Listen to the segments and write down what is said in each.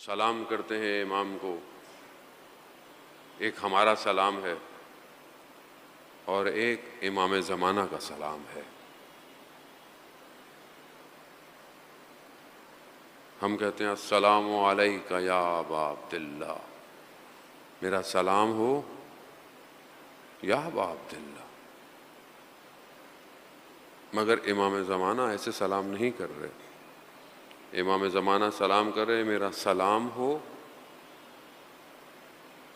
سلام کرتے ہیں امام کو، ایک ہمارا سلام ہے اور ایک امام زمانہ کا سلام ہے۔ ہم کہتے ہیں السلام علیک یا ابا عبداللہ، میرا سلام ہو یا ابا عبداللہ، مگر امام زمانہ ایسے سلام نہیں کر رہے۔ امام زمانہ سلام کر رہے، میرا سلام ہو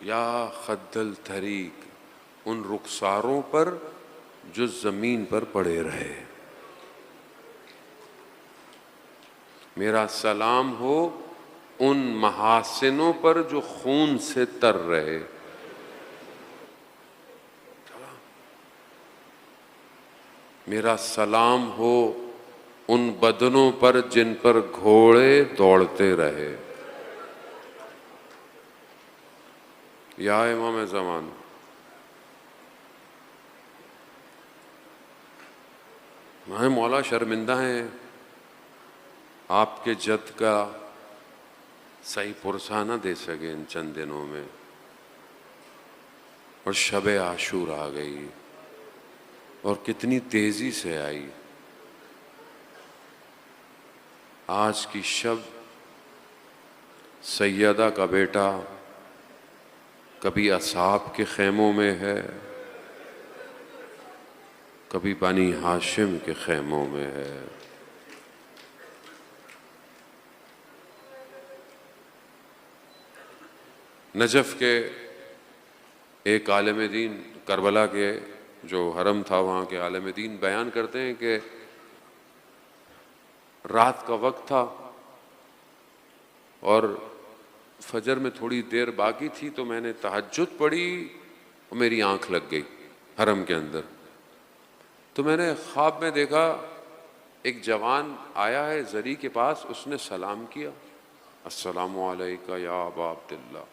یا خد الطریق، ان رخساروں پر جو زمین پر پڑے رہے، میرا سلام ہو ان محاسنوں پر جو خون سے تر رہے۔ میرا سلام ہو ان بدنوں پر جن پر گھوڑے دوڑتے رہے۔ یا امام زمان، ہمیں مولا شرمندہ ہیں آپ کے جد کا صحیح پرسہ نہ دے سکے ان چند دنوں میں، اور شب عاشور آ گئی اور کتنی تیزی سے آئی۔ آج کی شب سیدہ کا بیٹا کبھی اصحاب کے خیموں میں ہے، کبھی بنی ہاشم کے خیموں میں ہے۔ نجف کے ایک عالم دین، کربلا کے جو حرم تھا وہاں کے عالم دین بیان کرتے ہیں کہ رات کا وقت تھا اور فجر میں تھوڑی دیر باقی تھی، تو میں نے تہجد پڑھی اور میری آنکھ لگ گئی حرم کے اندر۔ تو میں نے خواب میں دیکھا ایک جوان آیا ہے زری کے پاس، اس نے سلام کیا، السلام علیکہ یا ابا عبداللہ۔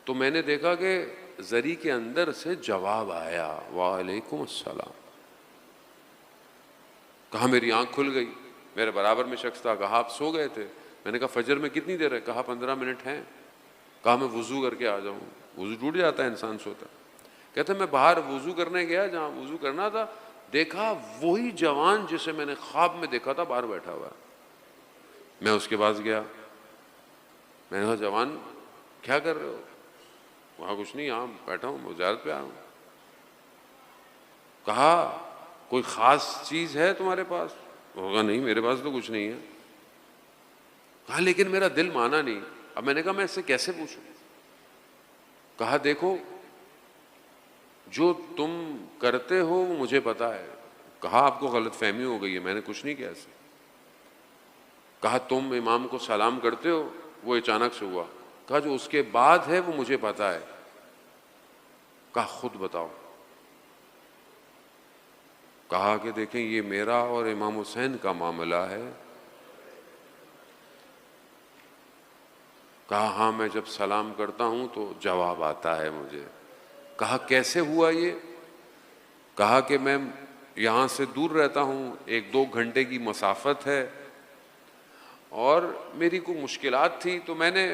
تو میں نے دیکھا کہ زری کے اندر سے جواب آیا، وعلیکم السلام۔ کہا میری آنکھ کھل گئی۔ میرے برابر میں شخص تھا، کہا آپ سو گئے تھے؟ میں نے کہا فجر میں کتنی دیر ہے؟ کہا 15 منٹ ہیں۔ کہا میں وضو کر کے آ جاؤں؟ وضو ٹوٹ جاتا ہے انسان سوتا۔ کہتے میں باہر وضو کرنے گیا، جہاں وضو کرنا تھا دیکھا وہی جوان جسے میں نے خواب میں دیکھا تھا باہر بیٹھا ہوا ہے۔ میں اس کے پاس گیا، میں نے کہا جوان کیا کر رہے ہو؟ وہاں کچھ نہیں، یہاں بیٹھا ہوں، زیارت پہ آیا ہوں۔ کہا کوئی خاص چیز ہے تمہارے پاس؟ ہوگا نہیں، میرے پاس تو کچھ نہیں ہے۔ کہا لیکن میرا دل مانا نہیں۔ اب میں نے کہا میں اس سے کیسے پوچھوں؟ کہا دیکھو جو تم کرتے ہو وہ مجھے پتا ہے۔ کہا آپ کو غلط فہمی ہو گئی ہے، میں نے کچھ نہیں کیا ایسے۔ کہا تم امام کو سلام کرتے ہو، وہ اچانک سے ہوا۔ کہا جو اس کے بعد ہے وہ مجھے پتا ہے۔ کہا خود بتاؤ۔ کہا کہ دیکھیں یہ میرا اور امام حسین کا معاملہ ہے۔ کہا ہاں میں جب سلام کرتا ہوں تو جواب آتا ہے مجھے۔ کہا کیسے ہوا یہ؟ کہا کہ میں یہاں سے دور رہتا ہوں، 1-2 گھنٹے کی مسافت ہے، اور میری کوئی مشکلات تھی تو میں نے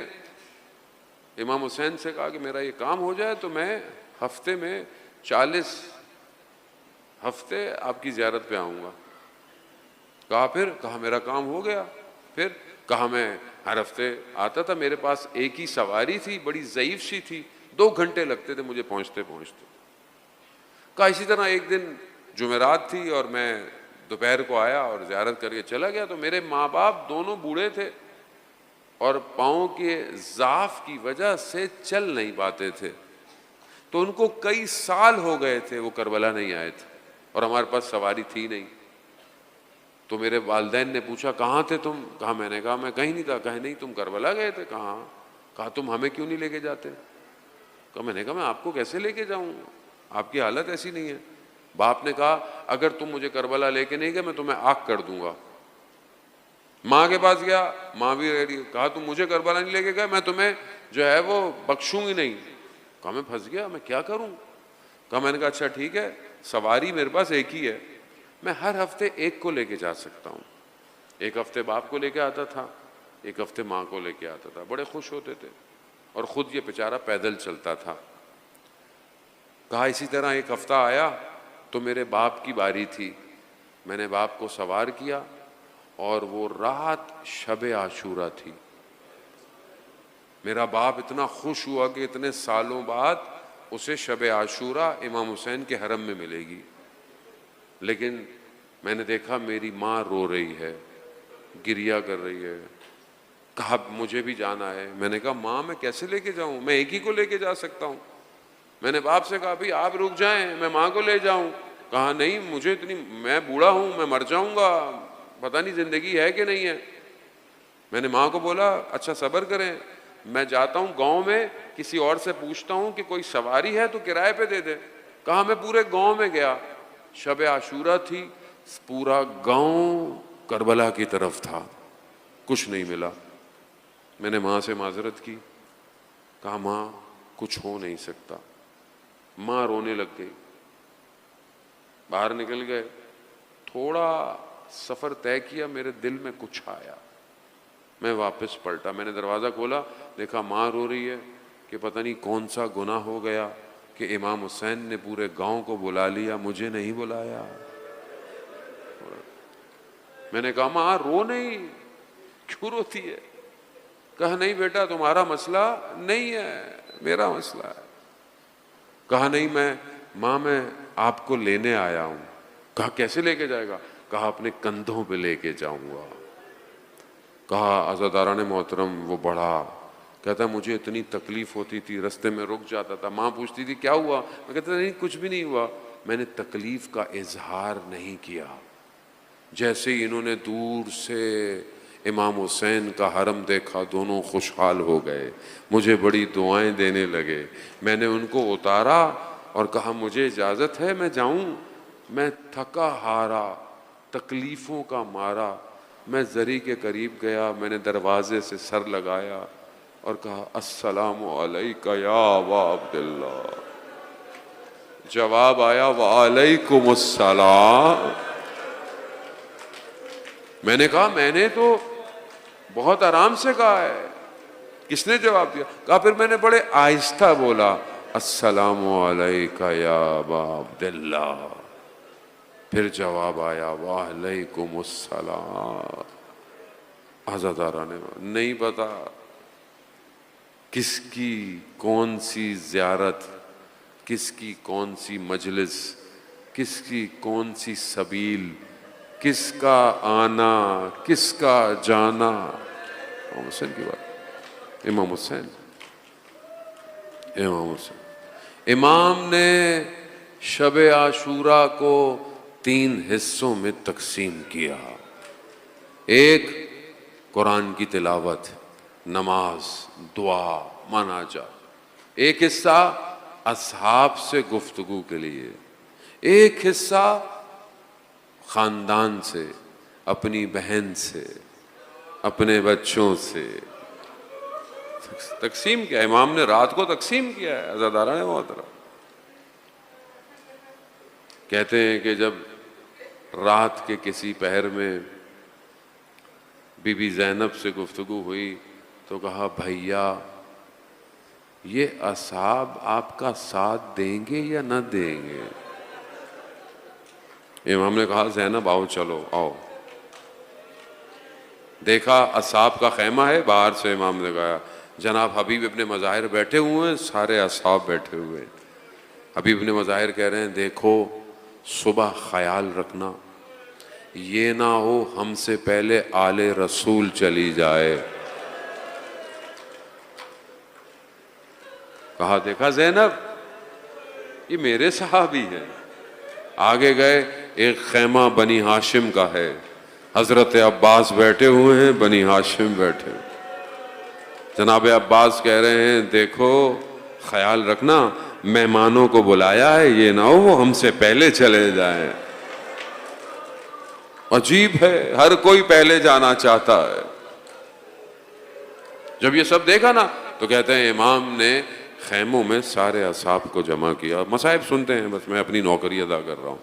امام حسین سے کہا کہ میرا یہ کام ہو جائے تو میں ہفتے میں 40 ہفتے آپ کی زیارت پہ آؤں گا۔ کہا پھر؟ کہا میرا کام ہو گیا۔ پھر؟ کہا میں ہر ہفتے آتا تھا، میرے پاس ایک ہی سواری تھی، بڑی ضعیف سی تھی، 2 گھنٹے لگتے تھے مجھے پہنچتے پہنچتے۔ کہا اسی طرح ایک دن جمعرات تھی اور میں دوپہر کو آیا اور زیارت کر کے چلا گیا، تو میرے ماں باپ دونوں بوڑھے تھے اور پاؤں کے ضعف کی وجہ سے چل نہیں پاتے تھے، تو ان کو کئی سال ہو گئے تھے وہ کربلا نہیں آئے تھے، اور ہمارے پاس سواری تھی نہیں۔ تو میرے والدین نے پوچھا کہاں تھے تم؟ کہا میں نے کہا میں کہیں نہیں تھا۔ کہا نہیں تم کربلا گئے تھے؟ کہا ہاں۔ کہا تم ہمیں کیوں نہیں لے کے جاتے؟ کہا میں نے کہا میں آپ کو کیسے لے کے جاؤں، آپ کی حالت ایسی نہیں ہے۔ باپ نے کہا اگر تم مجھے کربلا لے کے نہیں گئے میں تمہیں آگ کر دوں گا۔ ماں کے پاس گیا، ماں بھی رہ رہی، کہا تم مجھے کربلا نہیں لے کے گئے میں تمہیں جو ہے وہ بخشوں گی نہیں۔ کہا میں پھنس گیا، میں کیا کروں؟ کہا میں نے کہا اچھا ٹھیک ہے، سواری میرے پاس ایک ہی ہے، میں ہر ہفتے ایک کو لے کے جا سکتا ہوں۔ ایک ہفتے باپ کو لے کے آتا تھا، ایک ہفتے ماں کو لے کے آتا تھا، بڑے خوش ہوتے تھے، اور خود یہ بیچارہ پیدل چلتا تھا۔ کہا اسی طرح ایک ہفتہ آیا تو میرے باپ کی باری تھی، میں نے باپ کو سوار کیا، اور وہ رات شب عاشورہ تھی۔ میرا باپ اتنا خوش ہوا کہ اتنے سالوں بعد اسے شب عاشورہ امام حسین کے حرم میں ملے گی، لیکن میں نے دیکھا میری ماں رو رہی ہے، گریہ کر رہی ہے۔ کہا مجھے بھی جانا ہے۔ میں نے کہا ماں میں کیسے لے کے جاؤں، میں ایک ہی کو لے کے جا سکتا ہوں۔ میں نے باپ سے کہا بھئی آپ رک جائیں، میں ماں کو لے جاؤں۔ کہا نہیں، مجھے میں بوڑھا ہوں، میں مر جاؤں گا، پتہ نہیں زندگی ہے کہ نہیں ہے۔ میں نے ماں کو بولا اچھا صبر کریں، میں جاتا ہوں گاؤں میں، کسی اور سے پوچھتا ہوں کہ کوئی سواری ہے تو کرائے پہ دے دے۔ کہا میں پورے گاؤں میں گیا، شب عاشورہ تھی، پورا گاؤں کربلا کی طرف تھا، کچھ نہیں ملا۔ میں نے ماں سے معذرت کی، کہا ماں کچھ ہو نہیں سکتا۔ ماں رونے لگ گئی، باہر نکل گئے۔ تھوڑا سفر طے کیا، میرے دل میں کچھ آیا، میں واپس پلٹا۔ میں نے دروازہ کھولا، دیکھا ماں رو رہی ہے کہ پتہ نہیں کون سا گناہ ہو گیا کہ امام حسین نے پورے گاؤں کو بلا لیا، مجھے نہیں بلایا۔ میں نے کہا ماں رو نہیں، کیوں روتی ہے؟ کہا نہیں بیٹا تمہارا مسئلہ نہیں ہے، میرا مسئلہ ہے۔ کہا نہیں ماں میں آپ کو لینے آیا ہوں۔ کہا کیسے لے کے جائے گا؟ کہا اپنے کندھوں پہ لے کے جاؤں گا۔ کہا عزاداران محترم وہ بڑھا، کہتا مجھے اتنی تکلیف ہوتی تھی، رستے میں رک جاتا تھا، ماں پوچھتی تھی کیا ہوا، میں کہتا نہیں کچھ بھی نہیں ہوا، میں نے تکلیف کا اظہار نہیں کیا۔ جیسے ہی انہوں نے دور سے امام حسین کا حرم دیکھا، دونوں خوشحال ہو گئے، مجھے بڑی دعائیں دینے لگے۔ میں نے ان کو اتارا اور کہا مجھے اجازت ہے میں جاؤں؟ میں تھکا ہارا، تکلیفوں کا مارا، میں زری کے قریب گیا، میں نے دروازے سے سر لگایا اور کہا السلام علیکہ یا ابا عبداللہ۔ جواب آیا وعلیکم السلام۔ میں نے کہا میں نے تو بہت آرام سے کہا ہے، کس نے جواب دیا؟ کہا پھر میں نے بڑے آہستہ بولا السلام علیکہ یا ابا عبداللہ۔ پھر جواب آیا وعلیکم السلام۔ عزاداران نہیں پتا کس کی کون سی زیارت، کس کی کون سی مجلس، کس کی کون سی سبیل، کس کا آنا، کس کا جانا۔ امام حسین کی بات، امام حسین، امام حسین۔ امام نے شب عاشورہ کو 3 حصوں میں تقسیم کیا۔ ایک قرآن کی تلاوت، نماز، دعا، مناجات۔ ایک حصہ اصحاب سے گفتگو کے لیے، ایک حصہ خاندان سے، اپنی بہن سے، اپنے بچوں سے۔ تقسیم کیا، امام نے رات کو تقسیم کیا ہے عزاداران محترم۔ کہتے ہیں کہ جب رات کے کسی پہر میں بی بی زینب سے گفتگو ہوئی تو کہا بھیا یہ اصحاب آپ کا ساتھ دیں گے یا نہ دیں گے؟ امام نے کہا زینب آؤ چلو آؤ۔ دیکھا اصحاب کا خیمہ ہے، باہر سے امام نے کہا جناب حبیب ابن مظاہر بیٹھے ہوئے ہیں، سارے اصحاب بیٹھے ہوئے ہیں۔ حبیب ابن مظاہر کہہ رہے ہیں دیکھو صبح خیال رکھنا یہ نہ ہو ہم سے پہلے آل رسول چلی جائے۔ کہا دیکھا زینب یہ میرے صحابی ہیں۔ آگے گئے، ایک خیمہ بنی ہاشم کا ہے، حضرت عباس بیٹھے ہوئے ہیں، بنی ہاشم بیٹھے ہوئے۔ جناب عباس کہہ رہے ہیں دیکھو خیال رکھنا مہمانوں کو بلایا ہے، یہ نہ ہو وہ ہم سے پہلے چلے جائیں۔ عجیب ہے، ہر کوئی پہلے جانا چاہتا ہے۔ جب یہ سب دیکھا نا تو کہتے ہیں امام نے خیموں میں سارے اصحاب کو جمع کیا۔ مصائب سنتے ہیں، بس میں اپنی نوکری ادا کر رہا ہوں،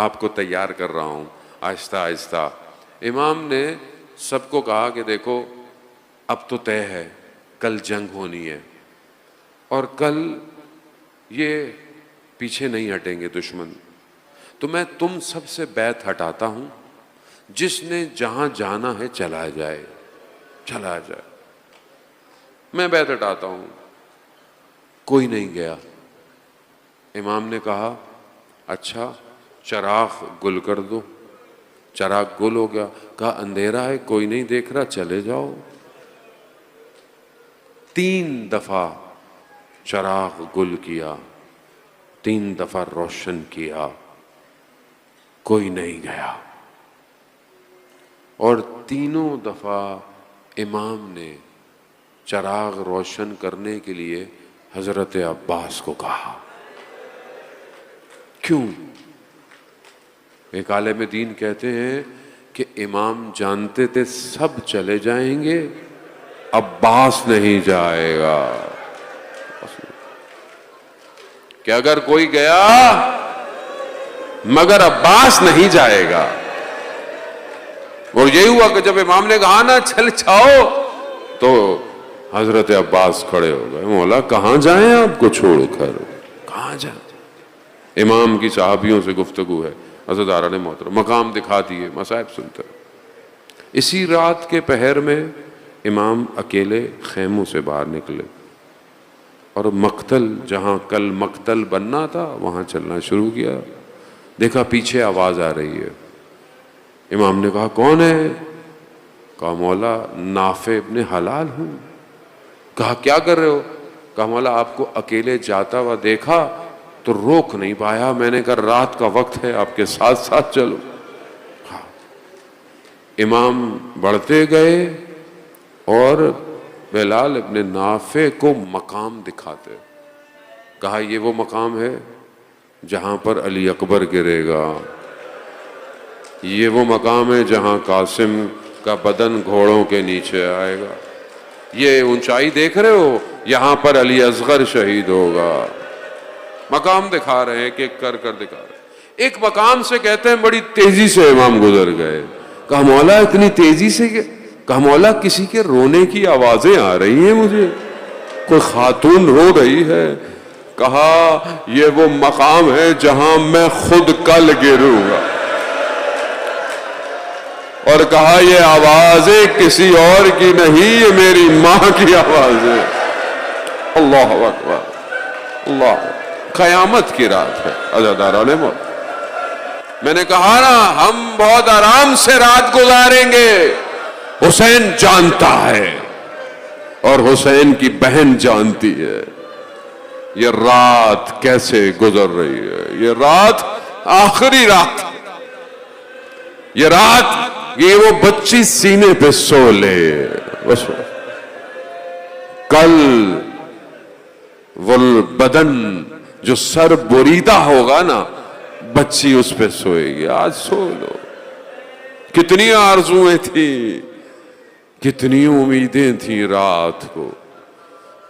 آپ کو تیار کر رہا ہوں آہستہ آہستہ۔ امام نے سب کو کہا کہ دیکھو اب تو طے ہے کل جنگ ہونی ہے، اور کل یہ پیچھے نہیں ہٹیں گے دشمن، تو میں تم سب سے بیعت ہٹاتا ہوں، جس نے جہاں جانا ہے چلا جائے، چلا جائے، میں بیعت ہٹاتا ہوں۔ کوئی نہیں گیا۔ امام نے کہا اچھا چراغ گل کر دو، چراغ گل ہو گیا۔ کہا اندھیرا ہے کوئی نہیں دیکھ رہا، چلے جاؤ۔ 3 دفعہ چراغ گل کیا، 3 دفعہ روشن کیا، کوئی نہیں گیا، اور تینوں دفعہ امام نے چراغ روشن کرنے کے لیے حضرت عباس کو کہا۔ کیوں؟ ایک عالم دین کہتے ہیں کہ امام جانتے تھے سب چلے جائیں گے، عباس نہیں جائے گا، کہ اگر کوئی گیا مگر عباس نہیں جائے گا۔ اور یہی ہوا کہ جب امام نے کہا نا چل جاؤ، تو حضرت عباس کھڑے ہو گئے۔ مولا کہاں جائیں آپ کو چھوڑ کر، کہاں جائیں؟ امام کی صحابیوں سے گفتگو ہے، عزیزان محترم مقام دکھا دیے، مصائب سنتے۔ اسی رات کے پہر میں امام اکیلے خیموں سے باہر نکلے، اور مقتل جہاں کل مقتل بننا تھا وہاں چلنا شروع کیا۔ دیکھا پیچھے آواز آ رہی ہے۔ امام نے کہا کون ہے؟ کہا مولا نافع ابن حلال ہوں۔ کہا کیا کر رہے ہو؟ کہا مولا آپ کو اکیلے جاتا ہوا دیکھا تو روک نہیں پایا، میں نے کہا رات کا وقت ہے آپ کے ساتھ ساتھ چلو۔ امام بڑھتے گئے اور بلال ابن نافع کو مقام دکھاتے۔ کہا یہ وہ مقام ہے جہاں پر علی اکبر گرے گا، یہ وہ مقام ہے جہاں قاسم کا بدن گھوڑوں کے نیچے آئے گا، یہ اونچائی دیکھ رہے ہو یہاں پر علی اصغر شہید ہوگا۔ مقام دکھا رہے ہیں کہ کر دکھا رہے ہیں۔ ایک مقام سے کہتے ہیں بڑی تیزی سے امام گزر گئے۔ کہا مولا اتنی تیزی سے؟ کہا مولا کسی کے رونے کی آوازیں آ رہی ہیں مجھے، کوئی خاتون رو رہی ہے۔ کہا یہ وہ مقام ہے جہاں میں خود کل گروں گا، اور کہا یہ آوازیں کسی اور کی نہیں، یہ میری ماں کی آواز ہے۔ اللہ اکبر، اللہ، قیامت کی رات ہے عزیزان محترم۔ میں نے کہا نا ہم بہت آرام سے رات گزاریں گے، حسین جانتا ہے اور حسین کی بہن جانتی ہے یہ رات کیسے گزر رہی ہے۔ یہ رات آخری رات، یہ رات یہ وہ بچی سینے پہ سو لے، بس کل وہ بدن جو سر بریدہ ہوگا نا بچی اس پہ سوئے گی۔ آج سو لو۔ کتنی آرزویں تھیں، کتنی امیدیں تھیں رات کو۔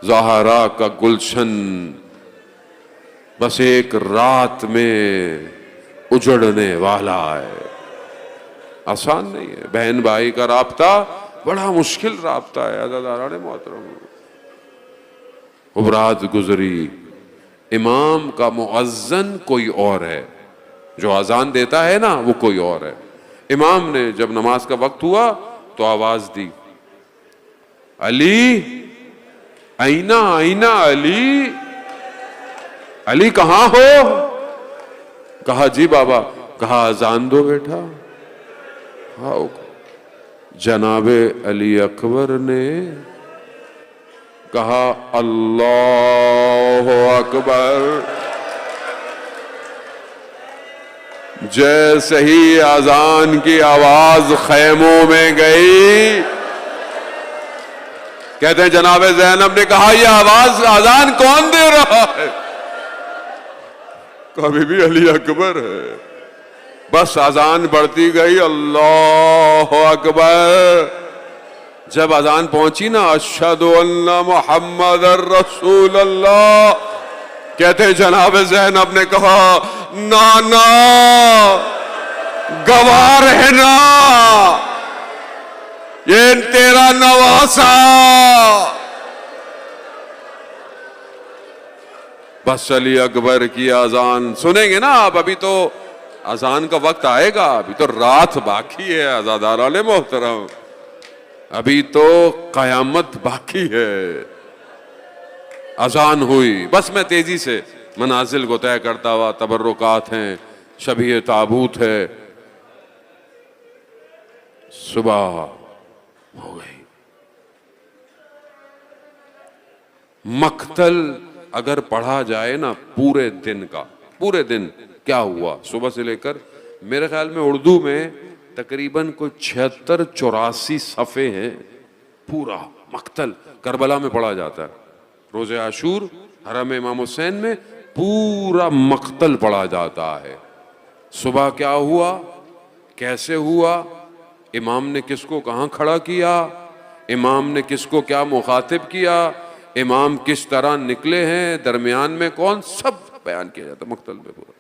زہرا کا گلشن بس ایک رات میں اجڑنے والا ہے، آسان نہیں ہے۔ بہن بھائی کا رابطہ بڑا مشکل رابطہ ہے عزیزان محترم۔ اب رات گزری، امام کا مؤذن کوئی اور ہے، جو اذان دیتا ہے نا وہ کوئی اور ہے۔ امام نے جب نماز کا وقت ہوا تو آواز دی، علی آئینہ آئینہ، علی علی کہاں ہو؟ کہا جی بابا۔ کہا اذان دو بیٹا۔ جناب علی اکبر نے کہا اللہ اکبر۔ جیسے ہی اذان کی آواز خیموں میں گئی، کہتے ہیں جناب زینب نے کہا یہ آواز اذان کون دے رہا ہے؟ کہا بی بی علی اکبر ہے۔ بس اذان بڑھتی گئی، اللہ اکبر۔ جب اذان پہنچی نا اشہد ان محمد رسول اللہ، کہتے ہیں جناب زینب نے کہا نانا گواہ رہنا، یہ تیرا نواسا. بس علی اکبر کی اذان سنیں گے نا آپ. ابھی تو اذان کا وقت آئے گا, ابھی تو رات باقی ہے عزاداران محترم, ابھی تو قیامت باقی ہے. اذان ہوئی, بس میں تیزی سے منازل کو طے کرتا ہوا. تبرکات ہیں, شبیہ تابوت ہے. صبح ہو گئی. مقتل اگر پڑھا جائے نا پورے دن کا, پورے دن کیا ہوا صبح سے لے کر, میرے خیال میں اردو میں تقریباً کوئی 76-84 صفحے ہیں. پورا مقتل کربلا میں پڑھا جاتا ہے. روز عاشور حرم امام حسین میں پورا مقتل پڑھا جاتا ہے. صبح کیا ہوا, کیسے ہوا, امام نے کس کو کہاں کھڑا کیا, امام نے کس کو کیا مخاطب کیا, امام کس طرح نکلے ہیں, درمیان میں کون, سب بیان کیا جاتا مقتل میں پورا.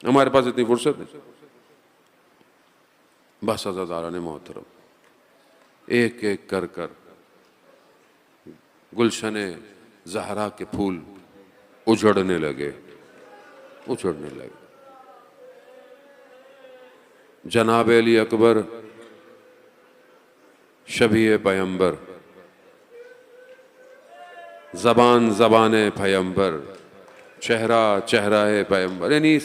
ہمارے پاس اتنی فرصت نہیں. بس عزاداران محترم, ایک ایک کر کر گلشن زہرا کے پھول اجڑنے لگے, اجڑنے لگے. جناب علی اکبر شبیہ پیمبر, زبان زبان پیمبر, چہرہ چہرہ پیمبر, یعنی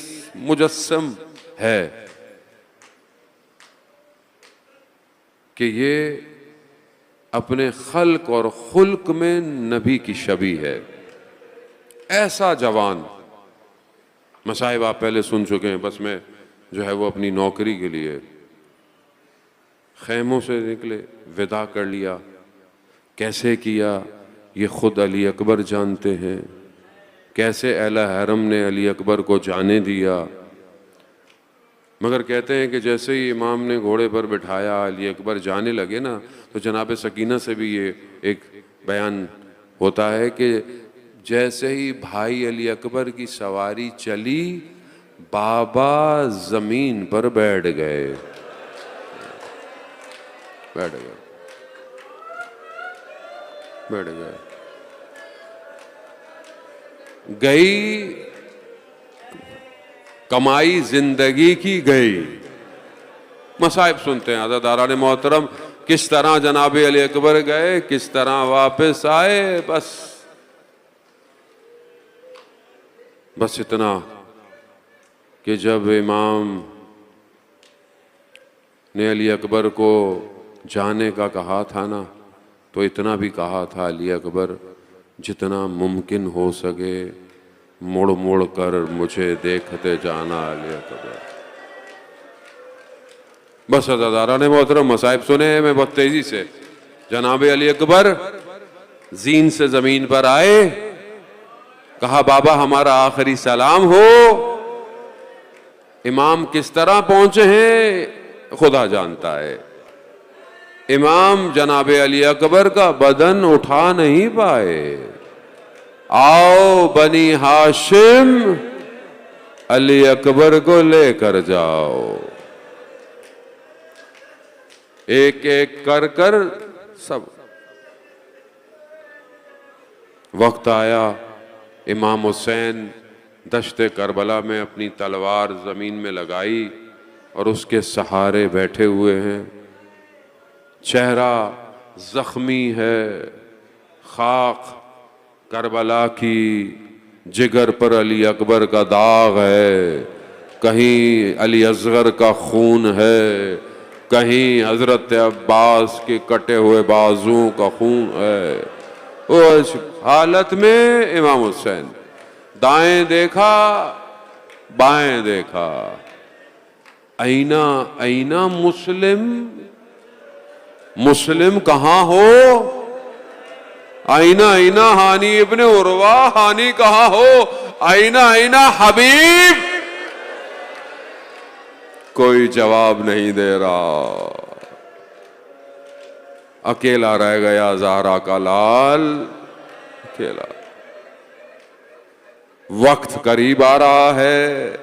مجسم ہے کہ یہ اپنے خلق اور خلق میں نبی کی شبیہ ہے. ایسا جوان. مصائب آپ پہلے سن چکے ہیں. بس میں جو ہے وہ اپنی نوکری کے لیے خیموں سے نکلے, وداع کر لیا. کیسے کیا یہ خود علی اکبر جانتے ہیں. کیسے اہل حرم نے علی اکبر کو جانے دیا. مگر کہتے ہیں کہ جیسے ہی امام نے گھوڑے پر بٹھایا, علی اکبر جانے لگے نا, تو جناب سکینہ سے بھی یہ ایک بیان ہوتا ہے کہ جیسے ہی بھائی علی اکبر کی سواری چلی, بابا زمین پر بیٹھ گئے, بیٹھ گئے, بیٹھ گئے. گئی کمائی زندگی کی گئی. مصائب سنتے ہیں عزاداران محترم, کس طرح جناب علی اکبر گئے, کس طرح واپس آئے. بس اتنا کہ جب امام نے علی اکبر کو جانے کا کہا تھا نا, تو اتنا بھی کہا تھا علی اکبر جتنا ممکن ہو سکے مڑ مڑ کر مجھے دیکھتے جانا علی اکبر. بس عزاداران محترم مصائب سنے ہیں میں بہت تیزی سے. جناب علی اکبر زین سے زمین پر آئے, کہا بابا ہمارا آخری سلام ہو. امام کس طرح پہنچے ہیں خدا جانتا ہے. امام جناب علی اکبر کا بدن اٹھا نہیں پائے. آؤ بنی ہاشم علی اکبر کو لے کر جاؤ. ایک ایک کر کر سب. وقت آیا, امام حسین دشت کربلا میں اپنی تلوار زمین میں لگائی اور اس کے سہارے بیٹھے ہوئے ہیں. چہرہ زخمی ہے, خاک کربلا کی, جگر پر علی اکبر کا داغ ہے, کہیں علی اصغر کا خون ہے, کہیں حضرت عباس کے کٹے ہوئے بازوں کا خون ہے. اس حالت میں امام حسین دائیں دیکھا بائیں دیکھا, اینا اینا مسلم, مسلم کہاں ہو, اینا اینا ہانی ابن عروہ, ہانی کہاں ہو, اینا اینا حبیب. کوئی جواب نہیں دے رہا. اکیلا رہ گیا زہرا کا لال, اکیلا. وقت قریب آ رہا ہے,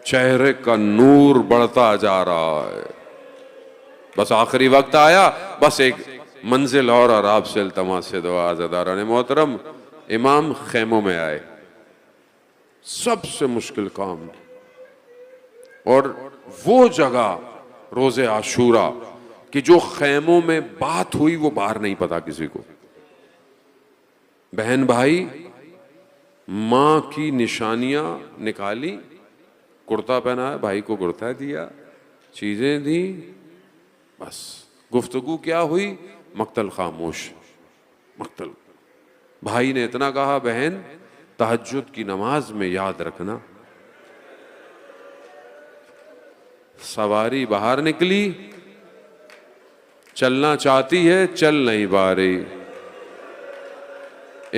چہرے کا نور بڑھتا جا رہا ہے. بس آخری وقت آیا، بس ایک منزل اور آپ سے التماس سے دعا۔ عزیزان محترم، امام خیموں میں آئے، سب سے مشکل کام، اور وہ جگہ روز عاشورہ کہ جو خیموں میں بات ہوئی وہ باہر نہیں پتا کسی کو۔ بہن بھائی ماں کی نشانیاں نکالی، کرتا پہنا ہے، بھائی کو کرتا دیا، چیزیں دی، بس گفتگو کیا ہوئی؟ مقتل خاموش، مقتل۔ بھائی نے اتنا کہا، بہن تہجد کی نماز میں یاد رکھنا۔ سواری باہر نکلی، چلنا چاہتی ہے، چل نہیں پا رہی۔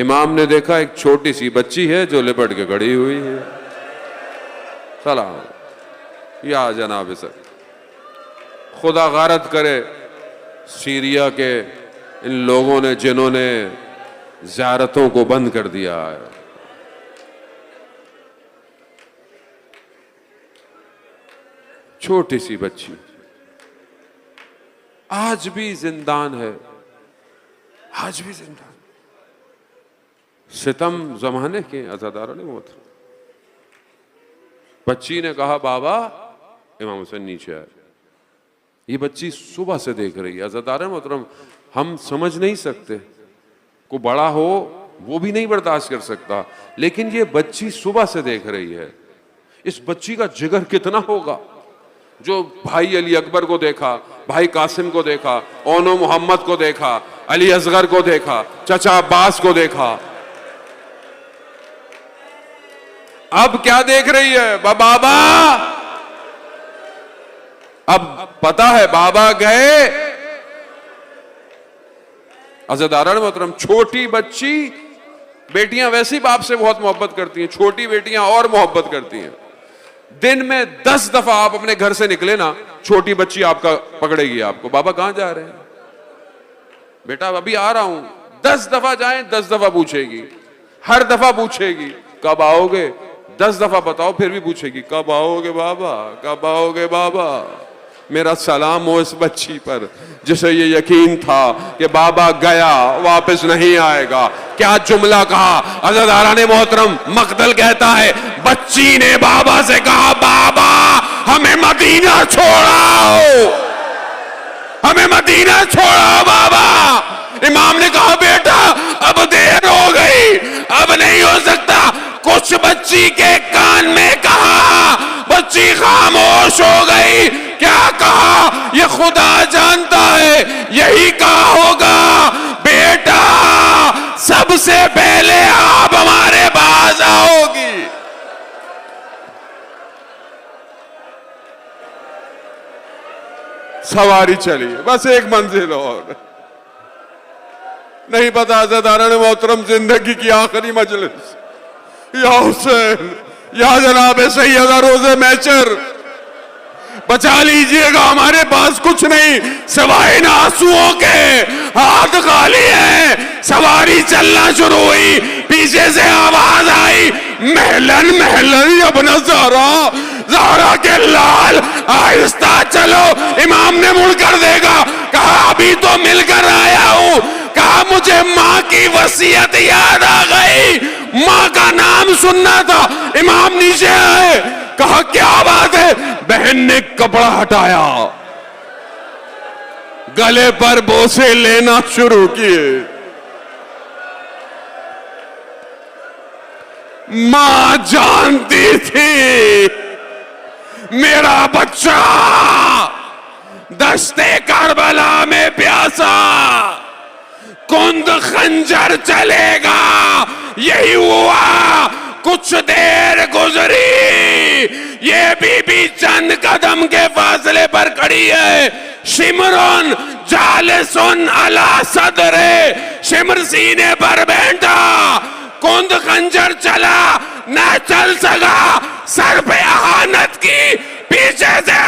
امام نے دیکھا ایک چھوٹی سی بچی ہے جو لپٹ کے کھڑی ہوئی ہے۔ سلام یا جناب سر، خدا غارت کرے سیریا کے ان لوگوں نے جنہوں نے زیارتوں کو بند کر دیا ہے۔ چھوٹی سی بچی آج بھی زندان ہے، آج بھی زندان۔ ستم زمانے کے عزاداروں نے موت۔ بچی نے کہا بابا، امام حسین نیچے آئے۔ یہ بچی صبح سے دیکھ رہی ہے۔ عزادار محترم، ہم سمجھ نہیں سکتے، کو بڑا ہو وہ بھی نہیں برداشت کر سکتا، لیکن یہ بچی صبح سے دیکھ رہی ہے۔ اس بچی کا جگر کتنا ہوگا جو بھائی علی اکبر کو دیکھا، بھائی قاسم کو دیکھا، اونو محمد کو دیکھا، علی اصغر کو دیکھا، چچا عباس کو دیکھا۔ اب کیا دیکھ رہی ہے؟ بابا، اب پتا ہے بابا گئے۔ عزیزان محترم، چھوٹی بچی، بیٹیاں ویسے ہی باپ سے بہت محبت کرتی ہیں، چھوٹی بیٹیاں اور محبت کرتی ہیں۔ دن میں 10 دفعہ آپ اپنے گھر سے نکلے نا، چھوٹی بچی آپ کا پکڑے گی آپ کو، بابا کہاں جا رہے ہیں؟ بیٹا ابھی آ رہا ہوں۔ 10 دفعہ جائیں، 10 دفعہ پوچھے گی، ہر دفعہ پوچھے گی کب آؤ گے؟ 10 دفعہ بتاؤ پھر بھی پوچھے گی کب آؤ گے بابا، کب آؤ گے بابا۔ میرا سلام ہو اس بچی پر جسے یہ یقین تھا کہ بابا گیا واپس نہیں آئے گا۔ کیا جملہ کہا عزیزان محترم، مقتل کہتا ہے بچی نے بابا سے کہا بابا ہمیں مدینہ چھوڑاؤ، ہمیں مدینہ چھوڑاؤ بابا۔ امام نے کہا بیٹا اب دیر ہو گئی، اب نہیں ہو سکتا۔ کچھ بچی کے کان میں کہا، بچی خاموش ہو گئی۔ کیا کہا یہ خدا جانتا ہے، یہی کہا ہوگا بیٹا سب سے پہلے آپ ہمارے پاس آؤ گی۔ سواری چلی، بس ایک منزل اور، نہیں پتا عزیزان محترم زندگی کی آخری مجلس، یا حسین، یا جناب سیدہ روز میچر، بچا لیجئے گا، ہمارے پاس کچھ نہیں سوائے ان آنسوؤں کے، ہاتھ خالی ہیں۔ سواری چلنا شروع ہوئی، پیچھے سے آواز آئی محلن محلن یا ابن زہرا، زہرا کے لال آہستہ چلو۔ امام نے مڑ کر دیکھا، کہا ابھی تو مل کر آیا ہوں۔ کہا مجھے ماں کی وصیت یاد آ گئی، ماں کا نام سننا تھا۔ امام نیچے آئے، کہا کیا بات ہے؟ بہن نے کپڑا ہٹایا، گلے پر بوسے لینا شروع کیے۔ ماں جانتی تھی میرا بچہ دشتے کربلا میں پیاسا، کند خنجر چلے گا۔ یہی ہوا، کچھ دیر گزری، یہ بی بی چند قدم کے فاصلے پر کھڑی ہے۔ شمرن جالسن علی صدر، شمر سینے پر بیٹھا، کند خنجر چلا نہ چل سکا، سر پہ اہانت کی، پیچھے سے